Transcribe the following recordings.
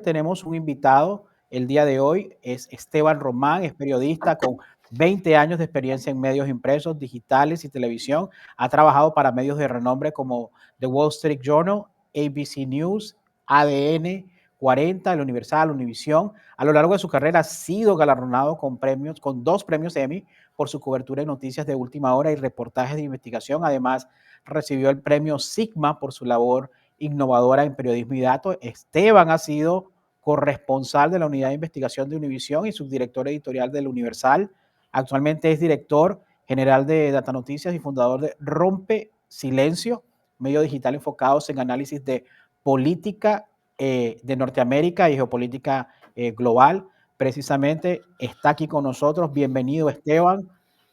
tenemos un invitado el día de hoy, es Esteban Román, es periodista con 20 años de experiencia en medios impresos, digitales y televisión. Ha trabajado para medios de renombre como The Wall Street Journal, ABC News, ADN 40, El Universal, Univisión. A lo largo de su carrera ha sido galardonado con premios, con 2 premios Emmy por su cobertura de noticias de última hora y reportajes de investigación. Además, recibió el premio Sigma por su labor innovadora en periodismo y datos. Esteban ha sido corresponsal de la unidad de investigación de Univisión y subdirector editorial del Universal. Actualmente es director general de Data Noticias y fundador de Rompe Silencio, medio digital enfocados en análisis de política de Norteamérica y geopolítica global. Precisamente está aquí con nosotros. Bienvenido, Esteban.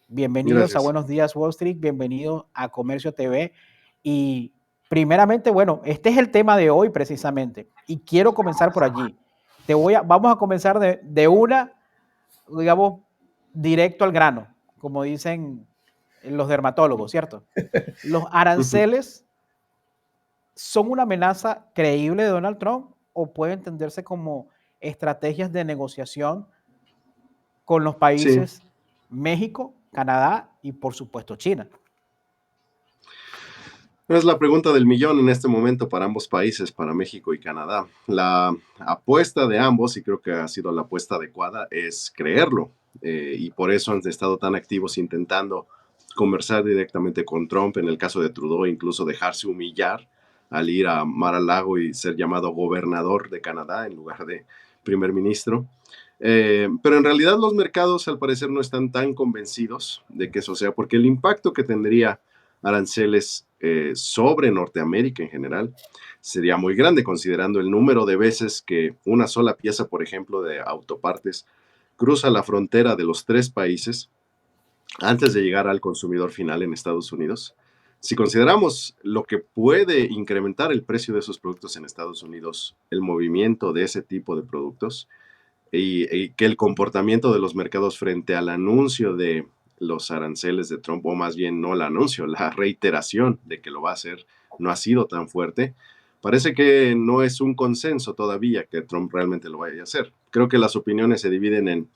Bienvenidos a Gracias. Buenos Días Wall Street. Bienvenido a Comercio TV. Y primeramente, bueno, este es el tema de hoy precisamente. Y quiero comenzar por allí. Vamos a comenzar de una, digamos, directo al grano, como dicen los dermatólogos, ¿cierto? ¿Los aranceles son una amenaza creíble de Donald Trump o puede entenderse como estrategias de negociación con los Sí, países México, Canadá y por supuesto China? es la pregunta del millón en este momento para ambos países, para México y Canadá. La apuesta de ambos, y creo que ha sido la apuesta adecuada, es creerlo. Y por eso han estado tan activos intentando conversar directamente con Trump, en el caso de Trudeau, incluso dejarse humillar al ir a Mar-a-Lago y ser llamado gobernador de Canadá en lugar de primer ministro. Pero en realidad los mercados al parecer no están tan convencidos de que eso sea, porque el impacto que tendría aranceles sobre Norteamérica en general sería muy grande, considerando el número de veces que una sola pieza, por ejemplo, de autopartes cruza la frontera de los 3 países antes de llegar al consumidor final en Estados Unidos. Si consideramos lo que puede incrementar el precio de esos productos en Estados Unidos, el movimiento de ese tipo de productos, y que el comportamiento de los mercados frente al anuncio de los aranceles de Trump, o más bien no el anuncio, la reiteración de que lo va a hacer, no ha sido tan fuerte. Parece que no es un consenso todavía que Trump realmente lo vaya a hacer. Creo que las opiniones se dividen en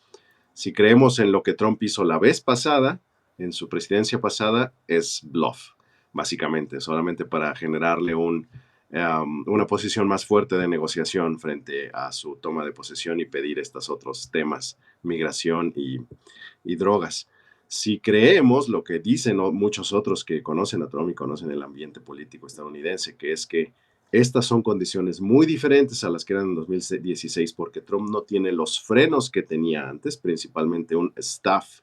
si creemos en lo que Trump hizo la vez pasada, en su presidencia pasada, es bluff, básicamente, solamente para generarle una posición más fuerte de negociación frente a su toma de posesión y pedir estos otros temas, migración y drogas. Si creemos lo que dicen muchos otros que conocen a Trump y conocen el ambiente político estadounidense, que es que estas son condiciones muy diferentes a las que eran en 2016 porque Trump no tiene los frenos que tenía antes, principalmente un staff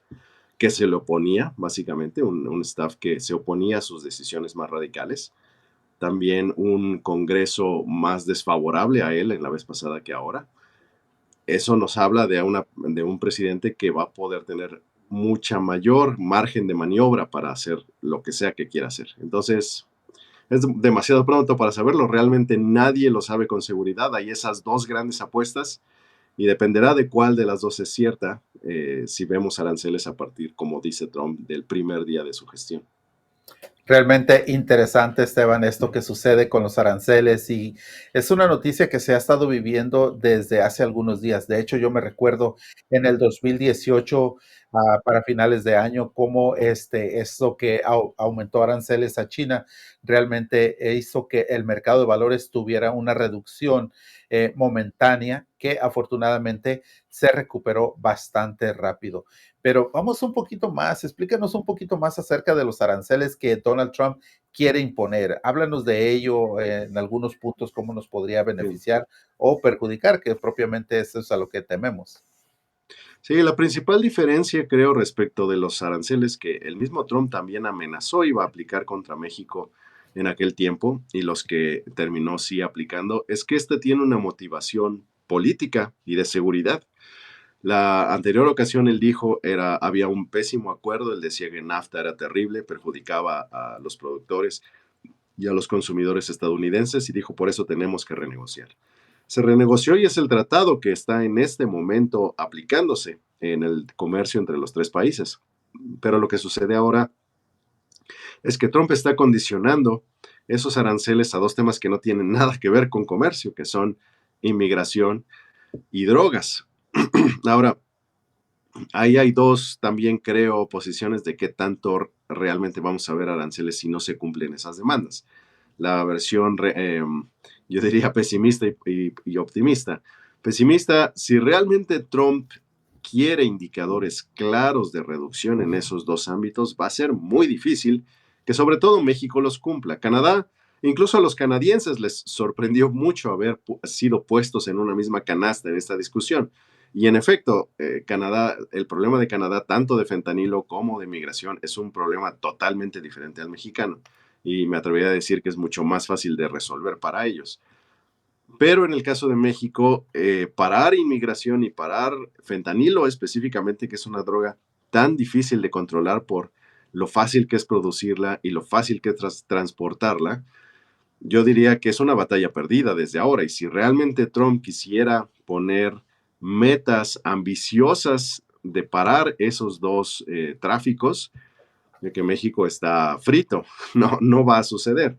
que se le oponía, básicamente, un staff que se oponía a sus decisiones más radicales. También un Congreso más desfavorable a él en la vez pasada que ahora. Eso nos habla de un presidente que va a poder tener mucha mayor margen de maniobra para hacer lo que sea que quiera hacer. Entonces, es demasiado pronto para saberlo. Realmente nadie lo sabe con seguridad. Hay esas 2 grandes apuestas y dependerá de cuál de las 2 es cierta si vemos aranceles a partir, como dice Trump, del primer día de su gestión. Realmente interesante, Esteban, esto que sucede con los aranceles y es una noticia que se ha estado viviendo desde hace algunos días. De hecho, yo me recuerdo en el 2018, para finales de año, cómo esto que aumentó aranceles a China realmente hizo que el mercado de valores tuviera una reducción momentánea que afortunadamente se recuperó bastante rápido. Pero vamos un poquito más, explícanos un poquito más acerca de los aranceles que Donald Trump quiere imponer. Háblanos de ello en algunos puntos, cómo nos podría Sí. beneficiar o perjudicar, que propiamente eso es a lo que tememos. Sí, la principal diferencia, creo, respecto de los aranceles que el mismo Trump también amenazó iba a aplicar contra México en aquel tiempo y los que terminó sí aplicando, es que este tiene una motivación política y de seguridad. La anterior ocasión él dijo había un pésimo acuerdo, él decía que NAFTA era terrible, perjudicaba a los productores y a los consumidores estadounidenses y dijo por eso tenemos que renegociar. Se renegoció y es el tratado que está en este momento aplicándose en el comercio entre los 3 países. Pero lo que sucede ahora es que Trump está condicionando esos aranceles a 2 temas que no tienen nada que ver con comercio, que son inmigración y drogas. Ahora, ahí hay dos, también creo, posiciones de qué tanto realmente vamos a ver aranceles si no se cumplen esas demandas. La versión, yo diría, pesimista y optimista. Pesimista, si realmente Trump quiere indicadores claros de reducción en esos dos ámbitos, va a ser muy difícil que sobre todo México los cumpla. Canadá, incluso a los canadienses les sorprendió mucho haber sido puestos en una misma canasta en esta discusión. Y en efecto, Canadá, el problema de Canadá, tanto de fentanilo como de migración, es un problema totalmente diferente al mexicano. Y me atrevería a decir que es mucho más fácil de resolver para ellos. Pero en el caso de México, parar inmigración y parar fentanilo específicamente, que es una droga tan difícil de controlar por lo fácil que es producirla y lo fácil que es transportarla, yo diría que es una batalla perdida desde ahora. Y si realmente Trump quisiera poner metas ambiciosas de parar esos dos tráficos, de que México está frito, no va a suceder.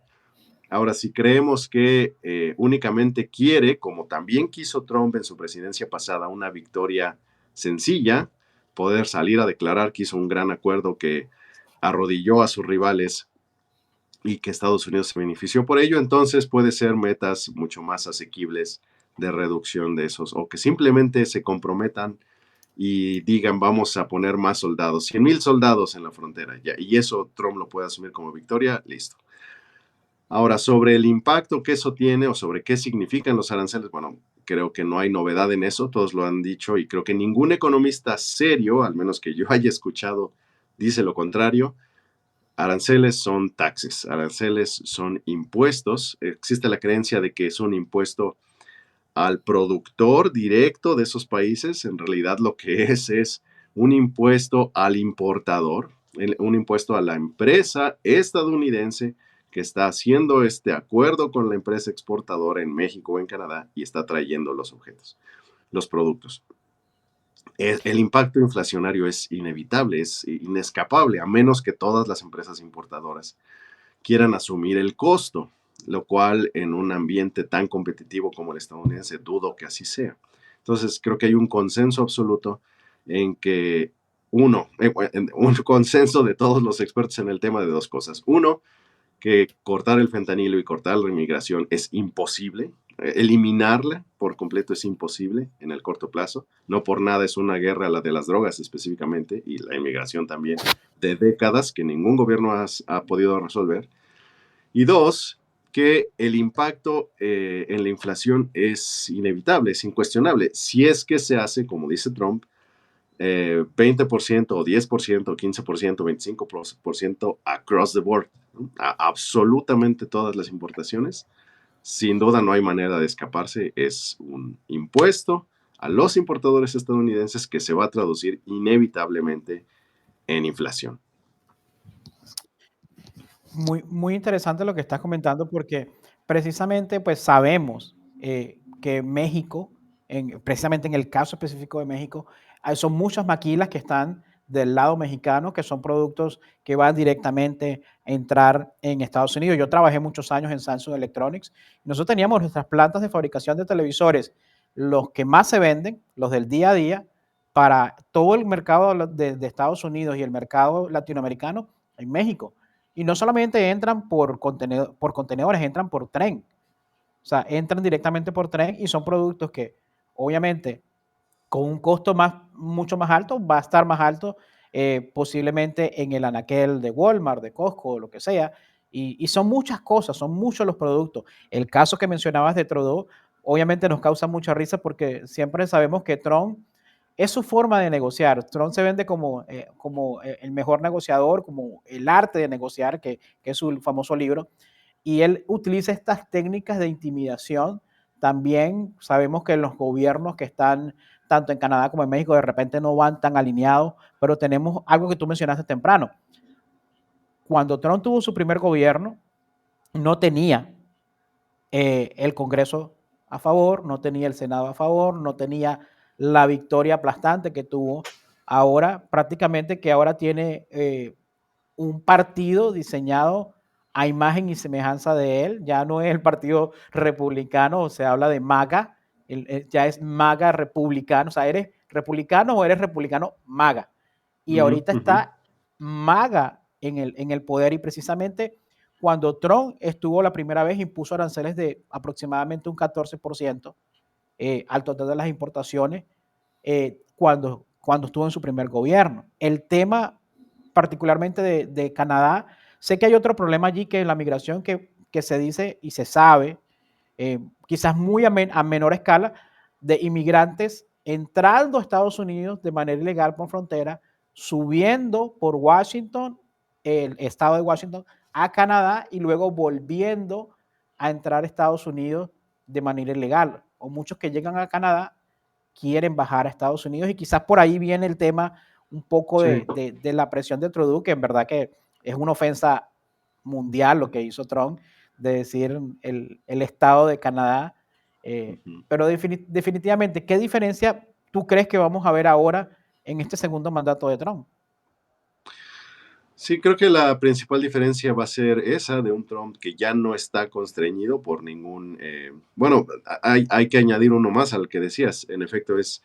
Ahora, si creemos que únicamente quiere, como también quiso Trump en su presidencia pasada, una victoria sencilla, poder salir a declarar que hizo un gran acuerdo que arrodilló a sus rivales y que Estados Unidos se benefició por ello, entonces puede ser metas mucho más asequibles de reducción de esos, o que simplemente se comprometan y digan vamos a poner más soldados, 100,000 soldados en la frontera, ya, y eso Trump lo puede asumir como victoria, listo. Ahora, sobre el impacto que eso tiene o sobre qué significan los aranceles, bueno, creo que no hay novedad en eso, todos lo han dicho y creo que ningún economista serio, al menos que yo haya escuchado, dice lo contrario. Aranceles son taxes, aranceles son impuestos. Existe la creencia de que es un impuesto al productor directo de esos países. En realidad lo que es un impuesto al importador, un impuesto a la empresa estadounidense que está haciendo este acuerdo con la empresa exportadora en México o en Canadá y está trayendo los objetos, los productos. El impacto inflacionario es inevitable, es inescapable, a menos que todas las empresas importadoras quieran asumir el costo, lo cual en un ambiente tan competitivo como el estadounidense dudo que así sea. Entonces creo que hay un consenso absoluto en que un consenso de todos los expertos en el tema de dos cosas. Uno, que cortar el fentanilo y cortar la inmigración es imposible. Eliminarla por completo es imposible en el corto plazo. No por nada es una guerra, la de las drogas específicamente, y la inmigración también, de décadas que ningún gobierno ha podido resolver. Y dos, que el impacto en la inflación es inevitable, es incuestionable. Si es que se hace, como dice Trump, 20% o 10% o 15% o 25% across the board, ¿no? Absolutamente todas las importaciones. Sin duda no hay manera de escaparse. Es un impuesto a los importadores estadounidenses que se va a traducir inevitablemente en inflación. Muy interesante lo que estás comentando porque precisamente pues sabemos que México, precisamente en el caso específico de México, son muchas maquilas que están del lado mexicano, que son productos que van directamente a entrar en Estados Unidos. Yo trabajé muchos años en Samsung Electronics. Nosotros teníamos nuestras plantas de fabricación de televisores, los que más se venden, los del día a día, para todo el mercado de Estados Unidos y el mercado latinoamericano en México. Y no solamente entran por contenedores, entran por tren. O sea, entran directamente por tren y son productos que, obviamente, con un costo mucho más alto, va a estar más alto posiblemente en el anaquel de Walmart, de Costco, lo que sea. Y son muchas cosas, son muchos los productos. El caso que mencionabas de Trudeau, obviamente nos causa mucha risa porque siempre sabemos que Trump es su forma de negociar. Trump se vende como el mejor negociador, como el arte de negociar, que es su famoso libro. Y él utiliza estas técnicas de intimidación. También sabemos que los gobiernos que están tanto en Canadá como en México de repente no van tan alineados, pero tenemos algo que tú mencionaste temprano. Cuando Trump tuvo su primer gobierno, no tenía el Congreso a favor, no tenía el Senado a favor, no tenía la victoria aplastante que tuvo ahora, prácticamente que ahora tiene un partido diseñado a imagen y semejanza de él, ya no es el partido republicano, se habla de MAGA, ya es MAGA republicano, o sea, ¿eres republicano o eres republicano MAGA? Y ahorita está MAGA en el poder, y precisamente cuando Trump estuvo la primera vez impuso aranceles de aproximadamente un 14% al total de las importaciones cuando estuvo en su primer gobierno. El tema particularmente de Canadá, sé que hay otro problema allí que en la migración que se dice y se sabe, quizás muy a menor escala, de inmigrantes entrando a Estados Unidos de manera ilegal por frontera, subiendo por Washington, el estado de Washington, a Canadá y luego volviendo a entrar a Estados Unidos de manera ilegal. O muchos que llegan a Canadá quieren bajar a Estados Unidos, y quizás por ahí viene el tema un poco Sí. de la presión de Trudeau, que en verdad que es una ofensa mundial lo que hizo Trump, de decir el estado de Canadá. Pero definitivamente, ¿qué diferencia tú crees que vamos a ver ahora en este segundo mandato de Trump? Sí, creo que la principal diferencia va a ser esa de un Trump que ya no está constreñido por ningún... bueno, hay que añadir uno más al que decías. En efecto, es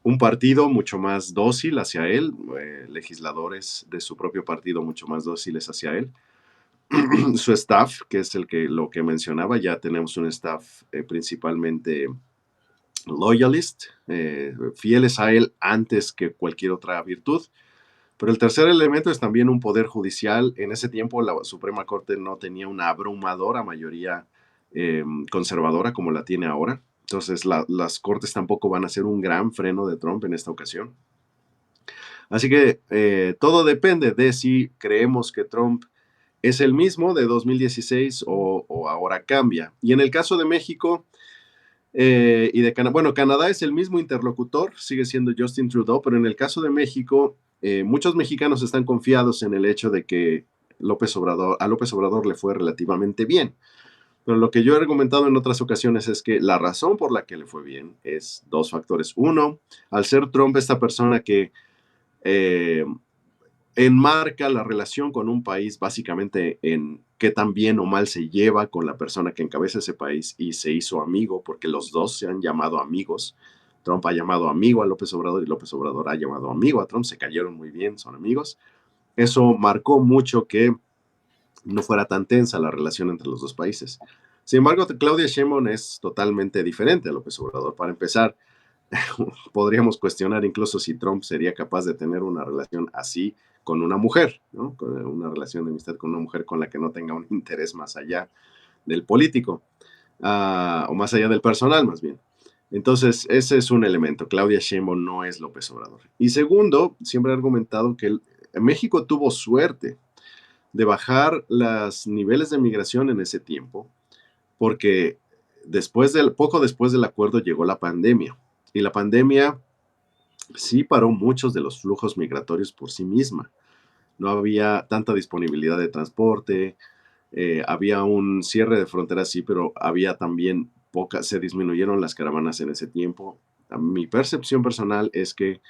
un partido mucho más dócil hacia él, legisladores de su propio partido mucho más dóciles hacia él. Su staff, que es lo que mencionaba, ya tenemos un staff principalmente loyalist, fieles a él antes que cualquier otra virtud. Pero el tercer elemento es también un poder judicial. En ese tiempo la Suprema Corte no tenía una abrumadora mayoría conservadora como la tiene ahora. Entonces las cortes tampoco van a ser un gran freno de Trump en esta ocasión. Así que todo depende de si creemos que Trump es el mismo de 2016 o ahora cambia. Y en el caso de México y de Canadá, bueno, Canadá es el mismo interlocutor, sigue siendo Justin Trudeau, pero en el caso de México, muchos mexicanos están confiados en el hecho de que a López Obrador le fue relativamente bien. Pero lo que yo he argumentado en otras ocasiones es que la razón por la que le fue bien es dos factores. Uno, al ser Trump esta persona que eh, enmarca la relación con un país básicamente en qué tan bien o mal se lleva con la persona que encabeza ese país, y se hizo amigo porque los dos se han llamado amigos. Trump ha llamado amigo a López Obrador y López Obrador ha llamado amigo a Trump, se cayeron muy bien, son amigos. Eso marcó mucho que no fuera tan tensa la relación entre los dos países. Sin embargo, Claudia Sheinbaum es totalmente diferente a López Obrador. Para empezar, podríamos cuestionar incluso si Trump sería capaz de tener una relación así con una mujer, ¿no? Con una relación de amistad con una mujer con la que no tenga un interés más allá del político, o más allá del personal, más bien. Entonces, ese es un elemento. Claudia Sheinbaum no es López Obrador. Y segundo, siempre he argumentado que México tuvo suerte de bajar los niveles de migración en ese tiempo, porque poco después del acuerdo llegó la pandemia. Y la pandemia sí paró muchos de los flujos migratorios por sí misma. No había tanta disponibilidad de transporte, había un cierre de fronteras, sí, pero había también se disminuyeron las caravanas en ese tiempo. Mi percepción personal es que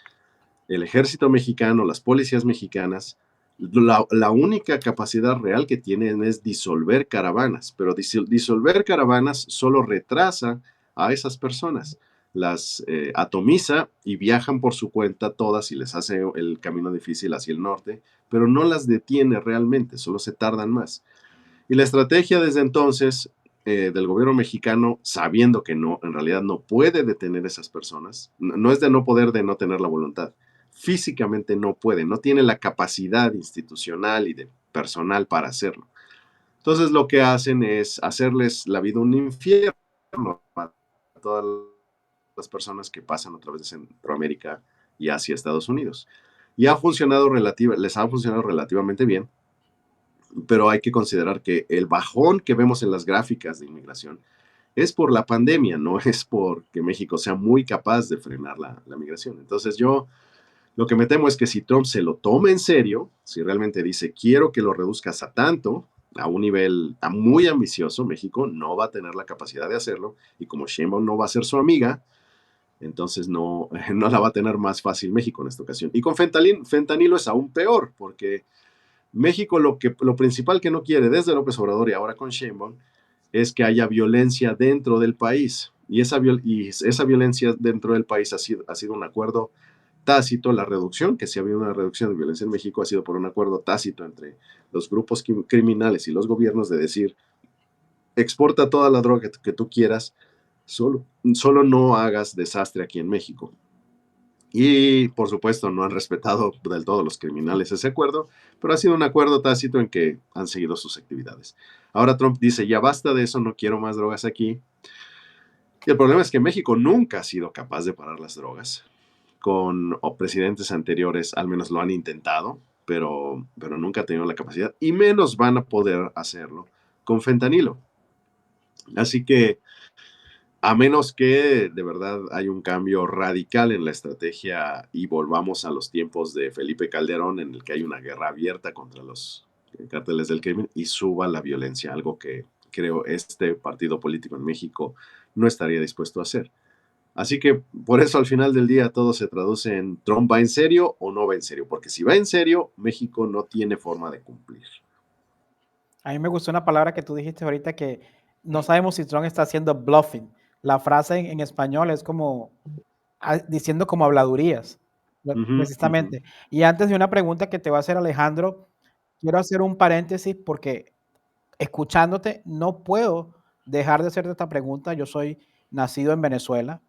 el ejército mexicano, las policías mexicanas, la única capacidad real que tienen es disolver caravanas, pero disolver caravanas solo retrasa a esas personas, las atomiza y viajan por su cuenta todas y les hace el camino difícil hacia el norte, pero no las detiene realmente, solo se tardan más. Y la estrategia desde entonces del gobierno mexicano, sabiendo que no, en realidad no puede detener a esas personas, no es de no poder, de no tener la voluntad, físicamente no puede, no tiene la capacidad institucional y de personal para hacerlo. Entonces lo que hacen es hacerles la vida un infierno para todas las personas que pasan a través de Centroamérica y hacia Estados Unidos. Y les ha funcionado relativamente bien, pero hay que considerar que el bajón que vemos en las gráficas de inmigración es por la pandemia, no es porque México sea muy capaz de frenar la migración. Entonces yo lo que me temo es que si Trump se lo toma en serio, si realmente dice quiero que lo reduzcas a tanto, a un nivel muy ambicioso, México no va a tener la capacidad de hacerlo, y como Sheinbaum no va a ser su amiga, entonces no la va a tener más fácil México en esta ocasión. Y con fentanilo es aún peor, porque México lo principal que no quiere desde López Obrador y ahora con Sheinbaum es que haya violencia dentro del país. Y esa violencia dentro del país ha sido un acuerdo tácito. La reducción, que si había una reducción de violencia en México, ha sido por un acuerdo tácito entre los grupos criminales y los gobiernos de decir, exporta toda la droga que tú quieras, solo no hagas desastre aquí en México. Y por supuesto no han respetado del todo los criminales ese acuerdo, pero ha sido un acuerdo tácito en que han seguido sus actividades. Ahora Trump dice, ya basta de eso, no quiero más drogas aquí. Y el problema es que México nunca ha sido capaz de parar las drogas. Con presidentes anteriores al menos lo han intentado, pero nunca ha tenido la capacidad y menos van a poder hacerlo con fentanilo. Así que a menos que de verdad hay un cambio radical en la estrategia y volvamos a los tiempos de Felipe Calderón, en el que hay una guerra abierta contra los cárteles del crimen y suba la violencia, algo que creo este partido político en México no estaría dispuesto a hacer. Así que por eso al final del día todo se traduce en Trump va en serio o no va en serio, porque si va en serio, México no tiene forma de cumplir. A mí me gustó una palabra que tú dijiste ahorita que no sabemos si Trump está haciendo bluffing. La frase en español es como diciendo como habladurías, Ujú, ujú. precisamente. Y antes de una pregunta que te va a hacer Alejandro, quiero hacer un paréntesis porque escuchándote no puedo dejar de hacerte esta pregunta. Yo soy nacido en Venezuela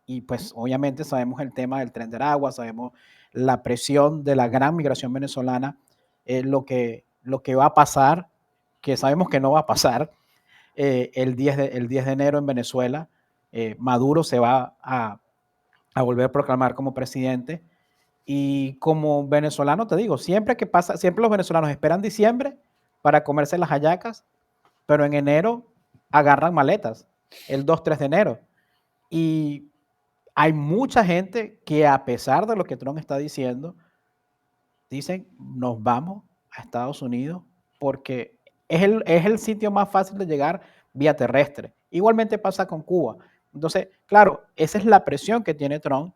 y pues obviamente sabemos el tema del Tren de Aragua, sabemos la presión de la gran migración venezolana, lo que va a pasar, que sabemos que no va a pasar el 10 de enero en Venezuela. Maduro se va a volver a proclamar como presidente. Y como venezolano te digo, siempre que pasa, siempre los venezolanos esperan diciembre para comerse las hallacas, pero en enero agarran maletas, el 2 3 de enero. Y hay mucha gente que a pesar de lo que Trump está diciendo, dicen, nos vamos a Estados Unidos porque es el sitio más fácil de llegar vía terrestre. Igualmente pasa con Cuba. Entonces, claro, esa es la presión que tiene Trump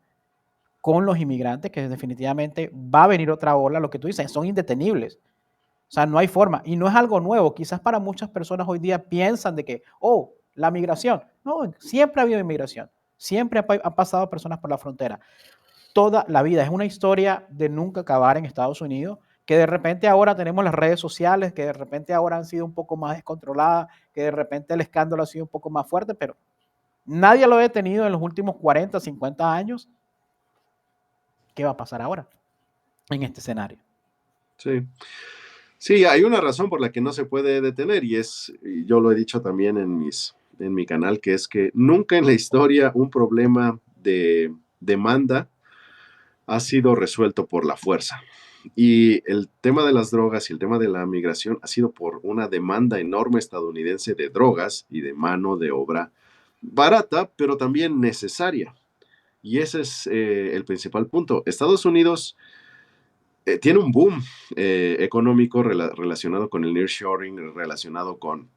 con los inmigrantes, que definitivamente va a venir otra ola, lo que tú dices, son indetenibles. O sea, no hay forma. Y no es algo nuevo. Quizás para muchas personas hoy día piensan de que, oh, la migración. No, siempre ha habido inmigración. Siempre ha pasado personas por la frontera. Toda la vida. Es una historia de nunca acabar en Estados Unidos, que de repente ahora tenemos las redes sociales, que de repente ahora han sido un poco más descontroladas, que de repente el escándalo ha sido un poco más fuerte, pero nadie lo ha detenido en los últimos 40, 50 años. ¿Qué va a pasar ahora en este escenario? Sí. Sí, hay una razón por la que no se puede detener y yo lo he dicho también en mi canal, que es que nunca en la historia un problema de demanda ha sido resuelto por la fuerza. Y el tema de las drogas y el tema de la migración ha sido por una demanda enorme estadounidense de drogas y de mano de obra barata, pero también necesaria. Y ese es el principal punto. Estados Unidos tiene un boom económico relacionado con el nearshoring, relacionado con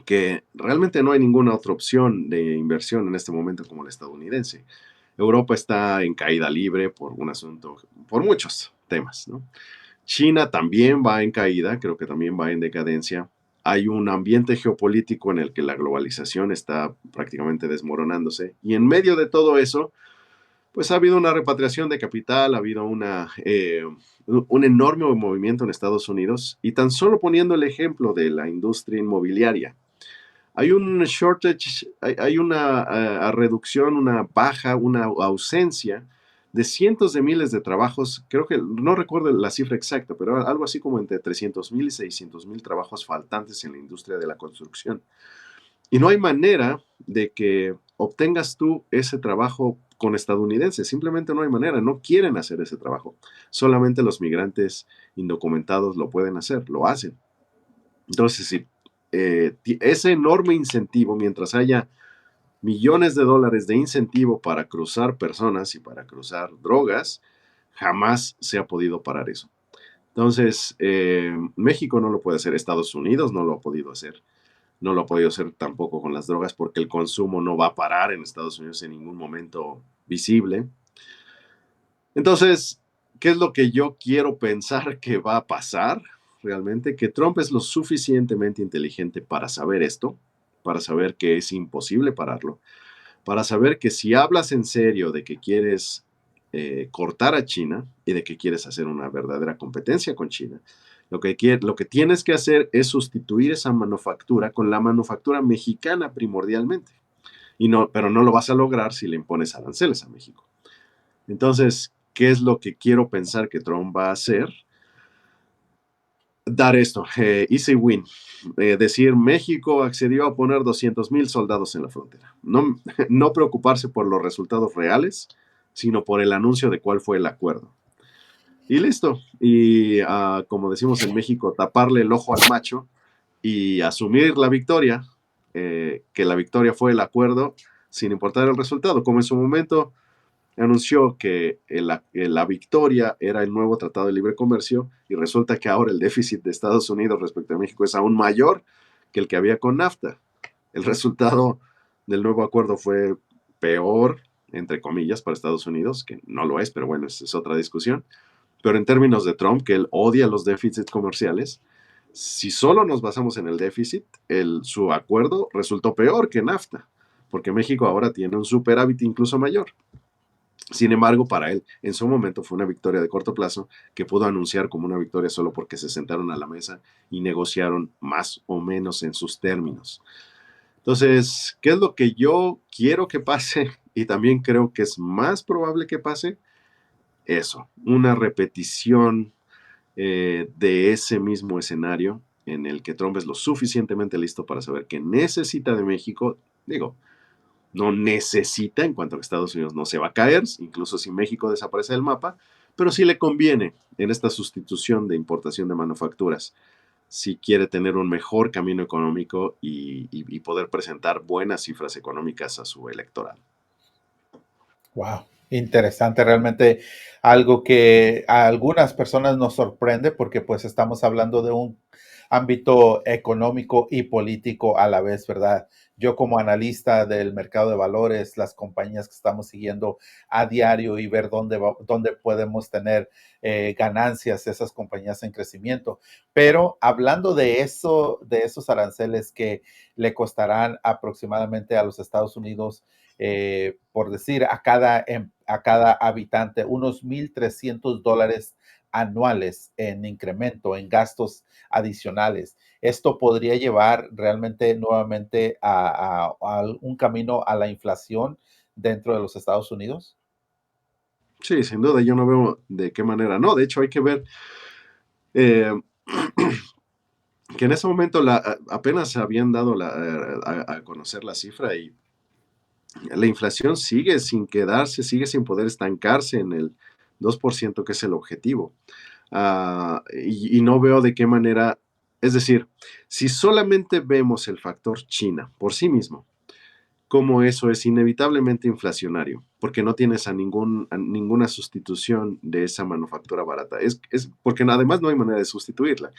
que realmente no hay ninguna otra opción de inversión en este momento como la estadounidense. Europa está en caída libre por un asunto, por muchos temas, ¿no? China también va en caída, creo que también va en decadencia. Hay un ambiente geopolítico en el que la globalización está prácticamente desmoronándose y en medio de todo eso, pues ha habido una repatriación de capital, ha habido un enorme movimiento en Estados Unidos y tan solo poniendo el ejemplo de la industria inmobiliaria, hay un shortage, hay una reducción, una baja, una ausencia de cientos de miles de trabajos, creo que no recuerdo la cifra exacta, pero algo así como entre 300,000 y 600,000 trabajos faltantes en la industria de la construcción. Y no hay manera de que obtengas tú ese trabajo con estadounidenses, simplemente no hay manera, no quieren hacer ese trabajo. Solamente los migrantes indocumentados lo pueden hacer, lo hacen. Entonces, sí, ese enorme incentivo, mientras haya millones de dólares de incentivo para cruzar personas y para cruzar drogas, jamás se ha podido parar eso. Entonces, México no lo puede hacer, Estados Unidos no lo ha podido hacer, no lo ha podido hacer tampoco con las drogas porque el consumo no va a parar en Estados Unidos en ningún momento visible. Entonces, ¿qué es lo que yo quiero pensar que va a pasar realmente? Que Trump es lo suficientemente inteligente para saber esto, para saber que es imposible pararlo, para saber que si hablas en serio de que quieres cortar a China y de que quieres hacer una verdadera competencia con China, lo que tienes que hacer es sustituir esa manufactura con la manufactura mexicana primordialmente. Pero no lo vas a lograr si le impones aranceles a México. Entonces, ¿qué es lo que quiero pensar que Trump va a hacer? Dar esto, easy win. Decir, México accedió a poner 200,000 soldados en la frontera. No, no preocuparse por los resultados reales, sino por el anuncio de cuál fue el acuerdo. Y listo. Y como decimos en México, taparle el ojo al macho y asumir la victoria, que la victoria fue el acuerdo, sin importar el resultado. Como en su momento anunció que la victoria era el nuevo Tratado de Libre Comercio y resulta que ahora el déficit de Estados Unidos respecto a México es aún mayor que el que había con NAFTA. El resultado del nuevo acuerdo fue peor, entre comillas, para Estados Unidos, que no lo es, pero bueno, esa es otra discusión. Pero en términos de Trump, que él odia los déficits comerciales, si solo nos basamos en el déficit, su acuerdo resultó peor que NAFTA, porque México ahora tiene un superávit incluso mayor. Sin embargo, para él, en su momento fue una victoria de corto plazo que pudo anunciar como una victoria solo porque se sentaron a la mesa y negociaron más o menos en sus términos. Entonces, ¿qué es lo que yo quiero que pase? Y también creo que es más probable que pase eso, una repetición de ese mismo escenario en el que Trump es lo suficientemente listo para saber que necesita de México, digo, no necesita en cuanto a que Estados Unidos no se va a caer, incluso si México desaparece del mapa, pero sí le conviene en esta sustitución de importación de manufacturas, si quiere tener un mejor camino económico y poder presentar buenas cifras económicas a su electorado. Wow, interesante, realmente algo que a algunas personas nos sorprende porque pues estamos hablando de un ámbito económico y político a la vez, ¿verdad? Yo como analista del mercado de valores, las compañías que estamos siguiendo a diario y ver dónde podemos tener ganancias, esas compañías en crecimiento. Pero hablando de eso, de esos aranceles que le costarán aproximadamente a los Estados Unidos, por decir, a cada habitante, unos $1,300 anuales en incremento, en gastos adicionales. Esto podría llevar realmente nuevamente a un camino a la inflación dentro de los Estados Unidos. Sí, sin duda, yo no veo de qué manera. No, de hecho hay que ver eh, que en ese momento apenas habían dado a conocer la cifra y la inflación sigue sin quedarse, sigue sin poder estancarse en el 2% que es el objetivo. Y no veo de qué manera, es decir, si solamente vemos el factor China por sí mismo, como eso es inevitablemente inflacionario, porque no tienes a ninguna sustitución de esa manufactura barata. Porque además no hay manera de sustituirla.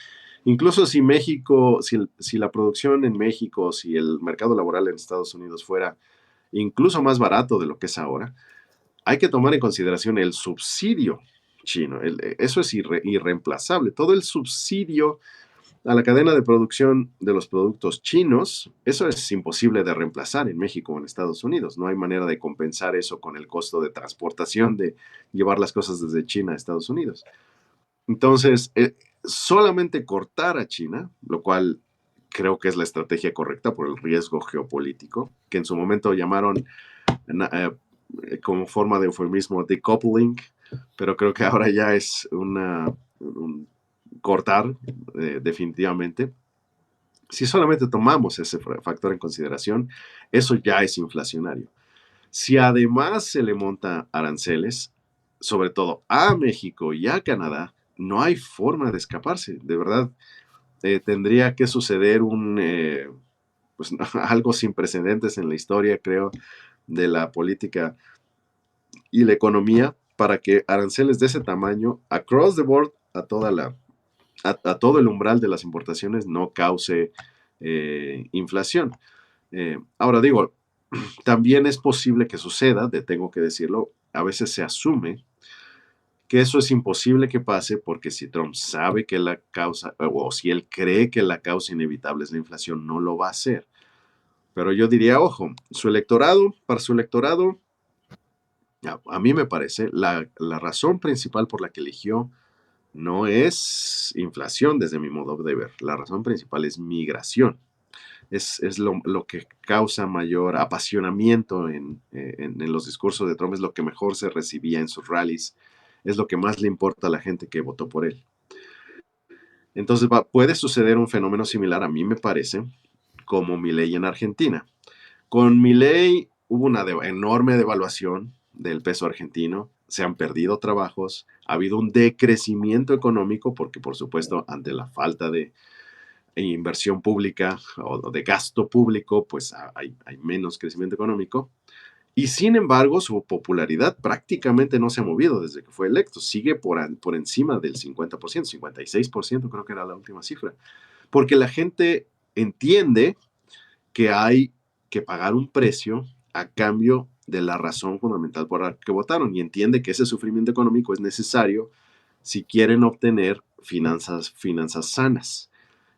Incluso si México, si la producción en México, si el mercado laboral en Estados Unidos fuera incluso más barato de lo que es ahora, hay que tomar en consideración el subsidio chino. Eso es irreemplazable. Todo el subsidio a la cadena de producción de los productos chinos, eso es imposible de reemplazar en México o en Estados Unidos. No hay manera de compensar eso con el costo de transportación de llevar las cosas desde China a Estados Unidos. Entonces, solamente cortar a China, lo cual creo que es la estrategia correcta por el riesgo geopolítico, que en su momento llamaron como forma de eufemismo decoupling, pero creo que ahora ya es un cortar definitivamente. Si solamente tomamos ese factor en consideración, eso ya es inflacionario. Si además se le monta aranceles, sobre todo a México y a Canadá, no hay forma de escaparse. De verdad, tendría que suceder pues, algo sin precedentes en la historia, creo, de la política y la economía para que aranceles de ese tamaño, across the board, a todo el umbral de las importaciones, no cause inflación. Ahora digo, también es posible que suceda, tengo que decirlo, a veces se asume que eso es imposible que pase porque si Trump sabe que la causa, o si él cree que la causa inevitable es la inflación, no lo va a hacer. Pero yo diría, ojo, para su electorado, a mí me parece, la razón principal por la que eligió no es inflación desde mi modo de ver. La razón principal es migración. Es lo que causa mayor apasionamiento en los discursos de Trump, es lo que mejor se recibía en sus rallies, es lo que más le importa a la gente que votó por él. Entonces puede suceder un fenómeno similar, a mí me parece, como Milei en Argentina. Con Milei hubo una enorme devaluación del peso argentino, se han perdido trabajos, ha habido un decrecimiento económico porque, por supuesto, ante la falta de inversión pública o de gasto público, pues hay menos crecimiento económico. Y sin embargo, su popularidad prácticamente no se ha movido desde que fue electo. Sigue por encima del 50%, 56% creo que era la última cifra. Porque la gente entiende que hay que pagar un precio a cambio de la razón fundamental por la que votaron y entiende que ese sufrimiento económico es necesario si quieren obtener finanzas sanas.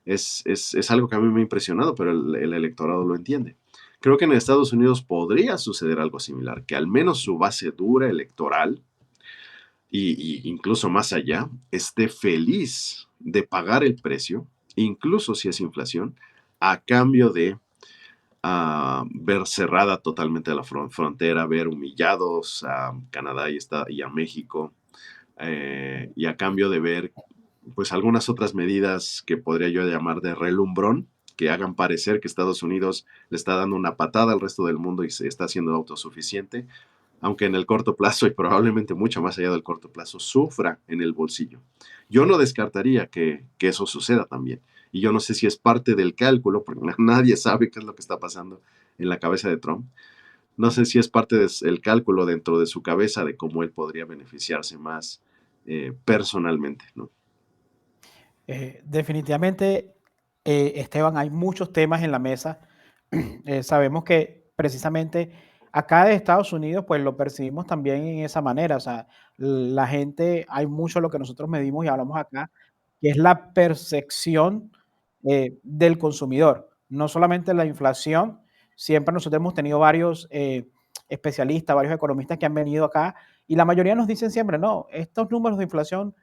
Es algo que a mí me ha impresionado, pero el electorado lo entiende. Creo que en Estados Unidos podría suceder algo similar, que al menos su base dura electoral y incluso más allá esté feliz de pagar el precio, incluso si es inflación, a cambio de ver cerrada totalmente la frontera, ver humillados a Canadá y a México, y a cambio de ver pues algunas otras medidas que podría yo llamar de relumbrón, que hagan parecer que Estados Unidos le está dando una patada al resto del mundo y se está haciendo autosuficiente, aunque en el corto plazo y probablemente mucho más allá del corto plazo sufra en el bolsillo. Yo no descartaría que eso suceda también. Y yo no sé si es parte del cálculo, porque nadie sabe qué es lo que está pasando en la cabeza de Trump. No sé si es parte del cálculo dentro de su cabeza de cómo él podría beneficiarse más personalmente, ¿no? Definitivamente, Esteban, hay muchos temas en la mesa. Sabemos que precisamente acá de Estados Unidos, pues lo percibimos también en esa manera. O sea, la gente, hay mucho lo que nosotros medimos y hablamos acá, que es la percepción del consumidor. No solamente la inflación, siempre nosotros hemos tenido varios especialistas, varios economistas que han venido acá y la mayoría nos dicen siempre, no, estos números de inflación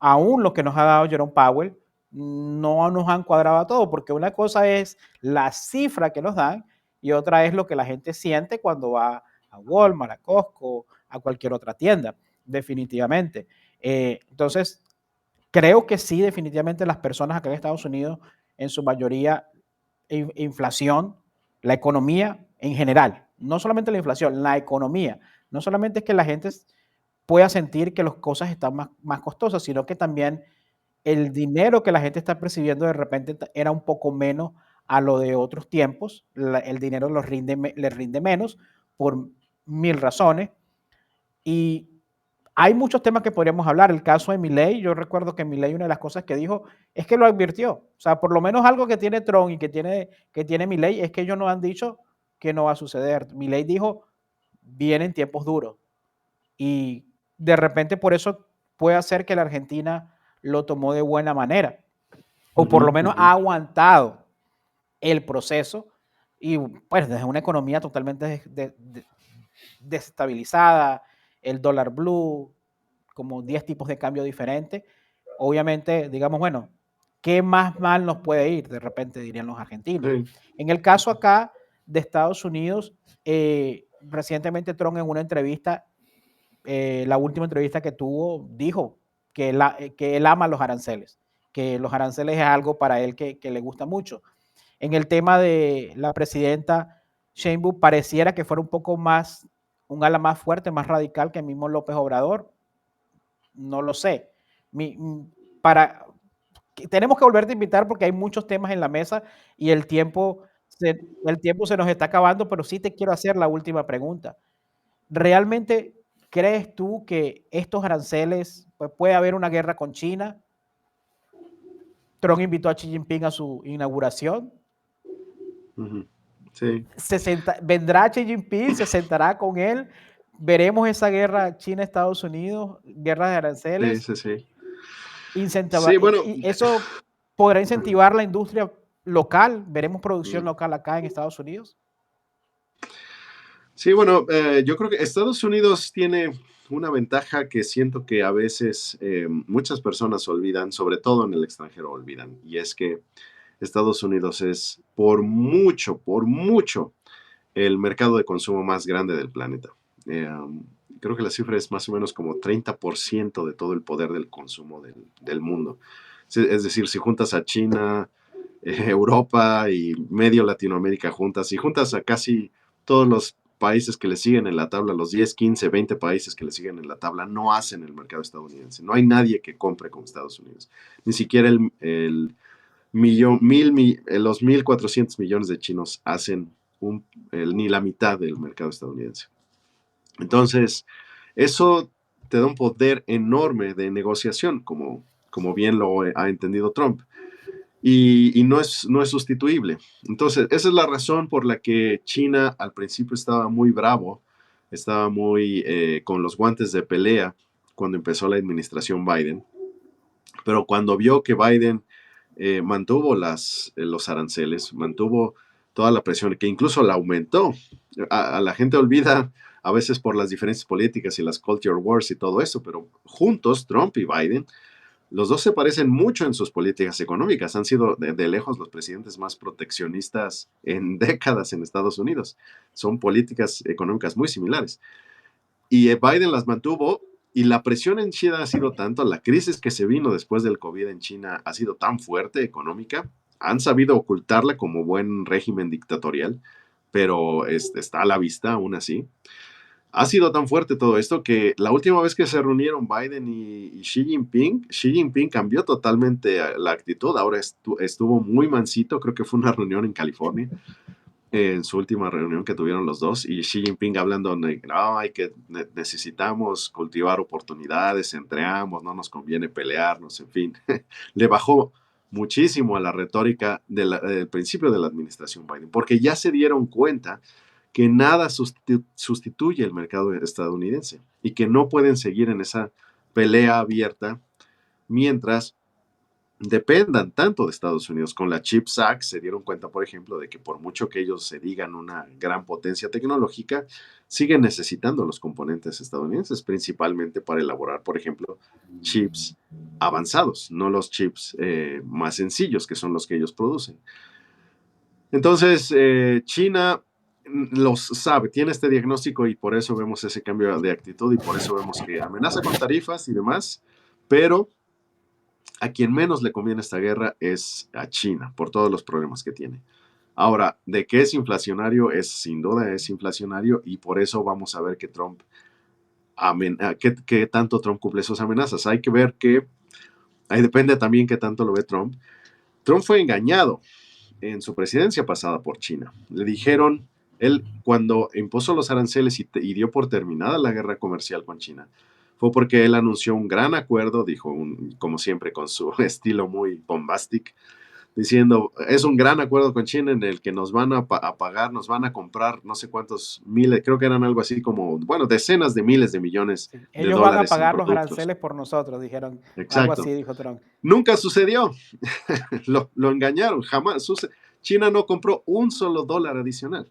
aún lo que nos ha dado Jerome Powell, no nos han cuadrado a todo, porque una cosa es la cifra que nos dan y otra es lo que la gente siente cuando va a Walmart, a Costco, a cualquier otra tienda, definitivamente. Entonces, creo que sí, definitivamente las personas acá en Estados Unidos, en su mayoría, inflación, la economía en general, no solamente la inflación, la economía, no solamente es que la gente pueda sentir que las cosas están más costosas, sino que también el dinero que la gente está percibiendo de repente era un poco menos a lo de otros tiempos, el dinero les rinde menos por mil razones y hay muchos temas que podríamos hablar. El caso de Milei, yo recuerdo que Milei una de las cosas que dijo es que lo advirtió. O sea, por lo menos algo que tiene Trump y que tiene Milei es que ellos no han dicho que no va a suceder. Milei dijo, vienen tiempos duros. Y de repente por eso puede hacer que la Argentina lo tomó de buena manera, o por lo menos ha aguantado el proceso y pues desde una economía totalmente desestabilizada, el dólar blue, como 10 tipos de cambio diferentes, obviamente digamos, bueno, ¿qué más mal nos puede ir? De repente dirían los argentinos. Sí. En el caso acá de Estados Unidos, recientemente Trump en una entrevista la última entrevista que tuvo, dijo que él ama los aranceles, que los aranceles es algo para él que le gusta mucho. En el tema de la presidenta Sheinbaum, pareciera que fuera un poco más, un ala más fuerte, más radical que el mismo López Obrador. No lo sé. Tenemos que volverte a invitar porque hay muchos temas en la mesa y el tiempo se nos está acabando, pero sí te quiero hacer la última pregunta. ¿Realmente crees tú que estos aranceles, pues puede haber una guerra con China? Trump invitó a Xi Jinping a su inauguración. Sí. Vendrá Xi Jinping, se sentará con él. Veremos esa guerra China-Estados Unidos, guerra de aranceles. Sí, sí, sí. Sí, bueno. y eso podrá incentivar la industria local. Veremos producción local acá en Estados Unidos. Sí, bueno, yo creo que Estados Unidos tiene una ventaja que siento que a veces muchas personas olvidan, sobre todo en el extranjero olvidan, y es que Estados Unidos es por mucho, el mercado de consumo más grande del planeta. Eh, Creo que la cifra es más o menos como 30% de todo el poder del consumo del mundo. Es decir, si juntas a China, Europa y medio Latinoamérica juntas, y juntas a casi todos los países que le siguen en la tabla, los 10, 15, 20 países que le siguen en la tabla, no hacen el mercado estadounidense. No hay nadie que compre con Estados Unidos. Ni siquiera los 1.400 millones de chinos hacen ni la mitad del mercado estadounidense. Entonces, eso te da un poder enorme de negociación, como bien lo ha entendido Trump. Y no es sustituible. Entonces, esa es la razón por la que China al principio estaba muy bravo, estaba muy con los guantes de pelea cuando empezó la administración Biden, pero cuando vio que Biden mantuvo los aranceles, mantuvo toda la presión, que incluso la aumentó. A la gente olvida a veces por las diferencias políticas y las culture wars y todo eso, pero juntos, Trump y Biden, los dos se parecen mucho en sus políticas económicas. Han sido de lejos los presidentes más proteccionistas en décadas en Estados Unidos. Son políticas económicas muy similares. Y Biden las mantuvo y la presión en China ha sido tanto, la crisis que se vino después del COVID en China ha sido tan fuerte económica, han sabido ocultarla como buen régimen dictatorial, pero está a la vista aún así. Ha sido tan fuerte todo esto que la última vez que se reunieron Biden y Xi Jinping cambió totalmente la actitud. Ahora estuvo muy mansito, creo que fue una reunión en California, en su última reunión que tuvieron los dos, y Xi Jinping hablando de no, necesitamos cultivar oportunidades entre ambos, no nos conviene pelearnos, en fin. Le bajó muchísimo a la retórica del principio de la administración Biden, porque ya se dieron cuenta que nada sustituye el mercado estadounidense y que no pueden seguir en esa pelea abierta mientras dependan tanto de Estados Unidos. Con la CHIPS Act se dieron cuenta, por ejemplo, de que por mucho que ellos se digan una gran potencia tecnológica, siguen necesitando los componentes estadounidenses, principalmente para elaborar, por ejemplo, chips avanzados, no los chips más sencillos, que son los que ellos producen. Entonces, China los sabe, tiene este diagnóstico y por eso vemos ese cambio de actitud y por eso vemos que amenaza con tarifas y demás, pero a quien menos le conviene esta guerra es a China, por todos los problemas que tiene. Ahora, de qué es inflacionario, sin duda es inflacionario y por eso vamos a ver que Trump, que tanto Trump cumple sus amenazas. Hay que ver ahí depende también qué tanto lo ve Trump. Trump fue engañado en su presidencia pasada por China. Le dijeron, él cuando impuso los aranceles y dio por terminada la guerra comercial con China, fue porque él anunció un gran acuerdo, dijo, como siempre, con su estilo muy bombastic, diciendo, es un gran acuerdo con China en el que nos van a pagar, nos van a comprar no sé cuántos miles, creo que eran algo así como, bueno, decenas de miles de millones Sí, de ellos van a dólares en pagar los productos. aranceles por nosotros, dijeron. Algo así Exacto. dijo Trump. Nunca sucedió. Lo engañaron, jamás. China no compró un solo dólar adicional,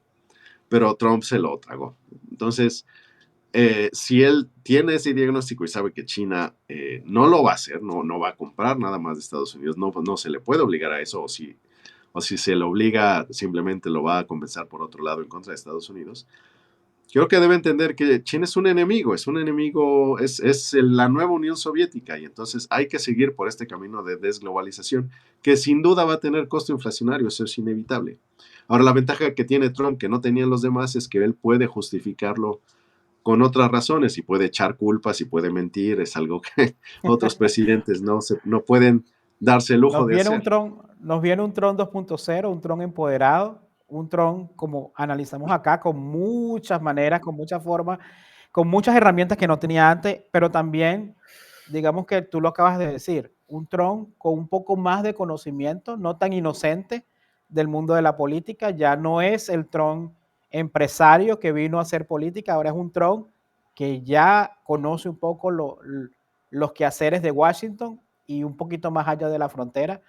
pero Trump se lo tragó. Entonces, si él tiene ese diagnóstico y sabe que China no lo va a hacer, no va a comprar nada más de Estados Unidos, no se le puede obligar a eso, o si se le obliga, simplemente lo va a compensar por otro lado en contra de Estados Unidos. Creo que debe entender que China es un enemigo, es la nueva Unión Soviética y entonces hay que seguir por este camino de desglobalización que sin duda va a tener costo inflacionario, eso es inevitable. Ahora, la ventaja que tiene Trump que no tenían los demás es que él puede justificarlo con otras razones y puede echar culpas y puede mentir, es algo que otros presidentes no pueden darse el lujo de hacer. Nos viene un Trump 2.0, un Trump empoderado, un Trump, como analizamos acá, con muchas maneras, con muchas formas, con muchas herramientas que no tenía antes, pero también, digamos que tú lo acabas de decir, un Trump con un poco más de conocimiento, no tan inocente del mundo de la política, ya no es el Trump empresario que vino a hacer política, ahora es un Trump que ya conoce un poco los quehaceres de Washington y un poquito más allá de la frontera.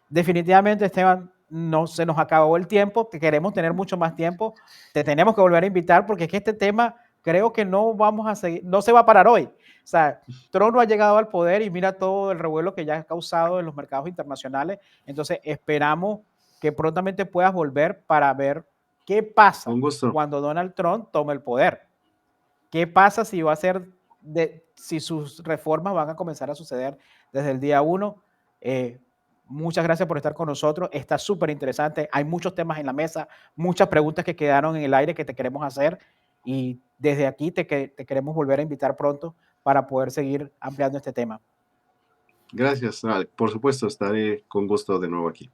Definitivamente, Esteban, no se nos acabó el tiempo, que queremos tener mucho más tiempo, te tenemos que volver a invitar porque es que este tema creo que no vamos a seguir, no se va a parar hoy. O sea, Trump no ha llegado al poder y mira todo el revuelo que ya ha causado en los mercados internacionales. Entonces, esperamos que prontamente puedas volver para ver qué pasa Un gusto. cuando Donald Trump tome el poder. ¿Qué pasa si va a ser si sus reformas van a comenzar a suceder desde el día 1? Muchas gracias por estar con nosotros. Está súper interesante. Hay muchos temas en la mesa, muchas preguntas que quedaron en el aire que te queremos hacer y desde aquí te queremos volver a invitar pronto para poder seguir ampliando este tema. Gracias. Por supuesto, estaré con gusto de nuevo aquí.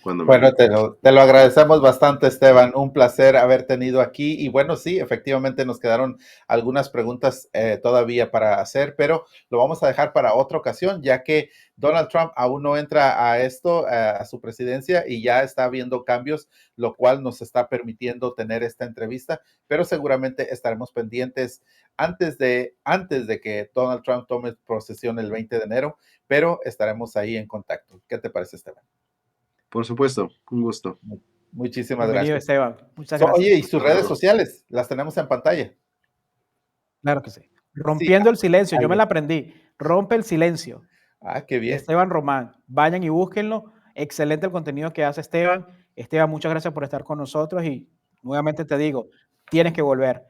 Bueno, te lo agradecemos bastante, Esteban. Un placer haber tenido aquí. Y bueno, sí, efectivamente nos quedaron algunas preguntas todavía para hacer, pero lo vamos a dejar para otra ocasión, ya que Donald Trump aún no entra a esto, a su presidencia, y ya está habiendo cambios, lo cual nos está permitiendo tener esta entrevista, pero seguramente estaremos pendientes antes de que Donald Trump tome posesión el 20 de enero, pero estaremos ahí en contacto. ¿Qué te parece, Esteban? Por supuesto, un gusto. Muchísimas Bienvenido, gracias. Esteban. Muchas gracias. Oye, y sus redes sociales, las tenemos en pantalla. Claro que sí. Rompiendo el silencio, yo me bien. la aprendí. Rompe el silencio. Qué bien. Esteban Román. Vayan y búsquenlo. Excelente el contenido que hace Esteban. Esteban, muchas gracias por estar con nosotros y nuevamente te digo, tienes que volver.